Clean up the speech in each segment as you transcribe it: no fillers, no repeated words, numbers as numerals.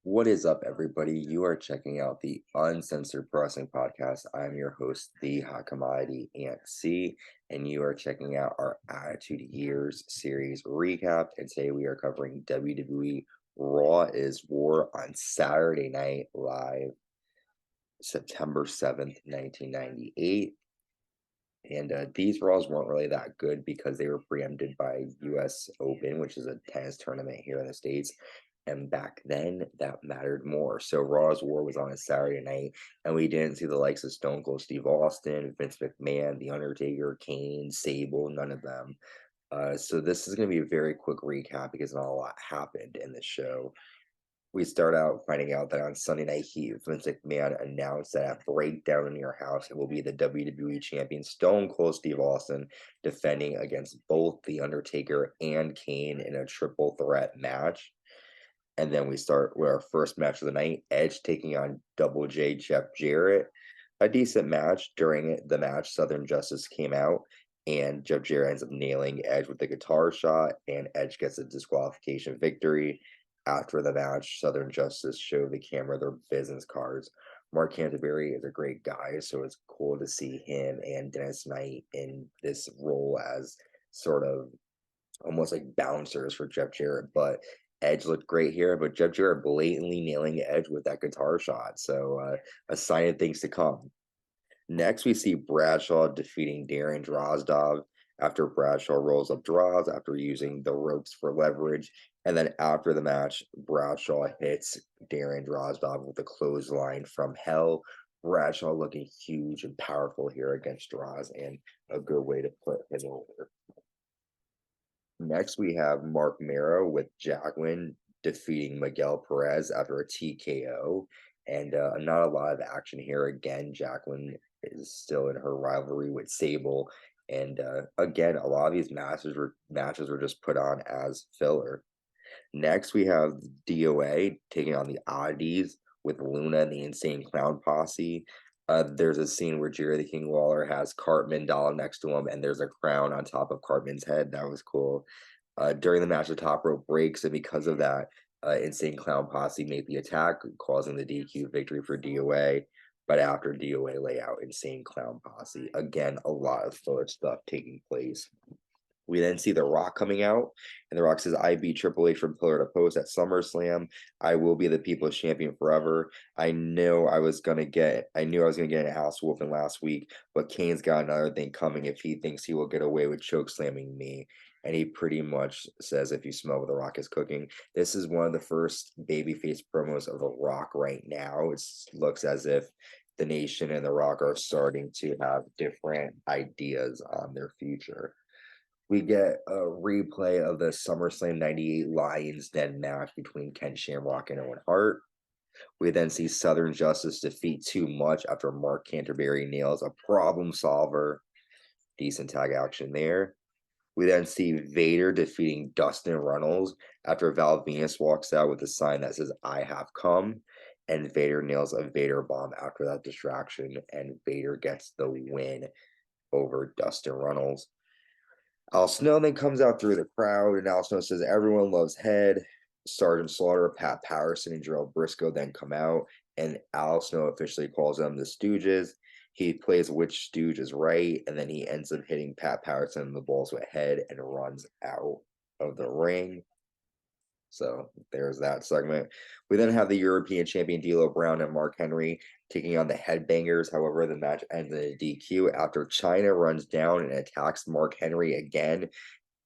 What is up, everybody? You are checking out the Uncensored Pro Wrestling Podcast. I'm your host, the Hot Commodity Ant C, and you are checking out our Attitude Years series recap. And today we are covering WWE Raw is War on Saturday Night Live, September 7th, 1998. And these Raws weren't really that good because they were preempted by US Open, which is a tennis tournament here in the States. And back then, that mattered more. So Raw's War was on a Saturday night, and we didn't see the likes of Stone Cold Steve Austin, Vince McMahon, The Undertaker, Kane, Sable, none of them. So this is going to be a very quick recap because not a lot happened in this show. We start out finding out that on Sunday Night Heat, Vince McMahon announced that at Breakdown in Your House, it will be the WWE Champion Stone Cold Steve Austin defending against both The Undertaker and Kane in a triple threat match. And then we start with our first match of the night, Edge taking on Double J Jeff Jarrett. A decent match. During the match, Southern Justice came out, and Jeff Jarrett ends up nailing Edge with the guitar shot, and Edge gets a disqualification victory. After the match, Southern Justice showed the camera their business cards. Mark Canterbury is a great guy, so it's cool to see him and Dennis Knight in this role as sort of almost like bouncers for Jeff Jarrett. But Edge looked great here, but Jeff Jarrett blatantly nailing Edge with that guitar shot. So a sign of things to come. Next, we see Bradshaw defeating Darren Drozdov after Bradshaw rolls up Droz after using the ropes for leverage. And then after the match, Bradshaw hits Darren Drozdov with a clothesline from hell. Bradshaw looking huge and powerful here against Droz, and a good way to put him over. Next, we have Mark Mero with Jacqueline defeating Miguel Perez after a TKO. And not a lot of action here. Again, Jacqueline is still in her rivalry with Sable. And again, a lot of these matches were just put on as filler. Next, we have DOA taking on the Oddities with Luna and the Insane Clown Posse. There's a scene where Jerry the King Lawler has Cartman doll next to him, and there's a crown on top of Cartman's head. That was cool. During the match, the top rope breaks, and because of that, Insane Clown Posse made the attack, causing the DQ victory for DOA. But after DOA lay out Insane Clown Posse, again, a lot of filler stuff taking place. We then see The Rock coming out, and The Rock says, I beat Triple H from pillar to post at SummerSlam. I will be the People's Champion forever. I knew I was gonna get an ass whooping last week, but Kane's got another thing coming if he thinks he will get away with choke slamming me. And he pretty much says, if you smell what The Rock is cooking. This is one of the first babyface promos of The Rock right now. It looks as if the Nation and The Rock are starting to have different ideas on their future. We get a replay of the SummerSlam 98 Lions Den match between Ken Shamrock and Owen Hart. We then see Southern Justice defeat Too Much after Mark Canterbury nails a problem solver. Decent tag action there. We then see Vader defeating Dustin Runnels after Val Venus walks out with a sign that says, I have come. And Vader nails a Vader bomb after that distraction, and Vader gets the win over Dustin Runnels. Al Snow then comes out through the crowd, and Al Snow says, everyone loves Head. Sergeant Slaughter, Pat Patterson, and Gerald Briscoe then come out, and Al Snow officially calls them the Stooges. He plays which Stooge is right, and then he ends up hitting Pat Patterson in the balls with Head and runs out of the ring. So there's that segment. We then have the European champion D'Lo Brown and Mark Henry taking on the Headbangers. However, the match ends in a DQ after China runs down and attacks Mark Henry again.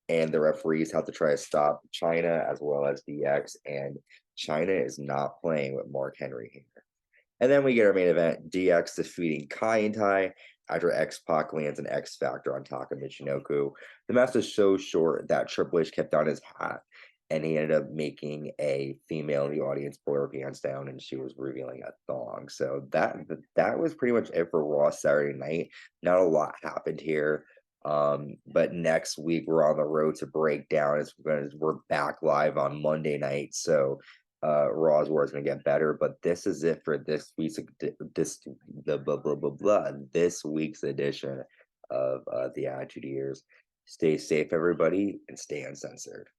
And the referees have to try to stop China as well as DX. And China is not playing with Mark Henry here. And then we get our main event, DX defeating Kaientai after X-Pac lands an X Factor on Taka Michinoku. The match was so short that Triple H kept on his hat, and he ended up making a female in the audience pull her pants down, and she was revealing a thong. So that was pretty much it for Raw Saturday night. Not a lot happened here. But next week we're on the road to Breakdown. We're back live on Monday night. So Raw's War is going to get better, but this is it for this week's this week's edition of the Attitude Years. Stay safe, everybody, and stay uncensored.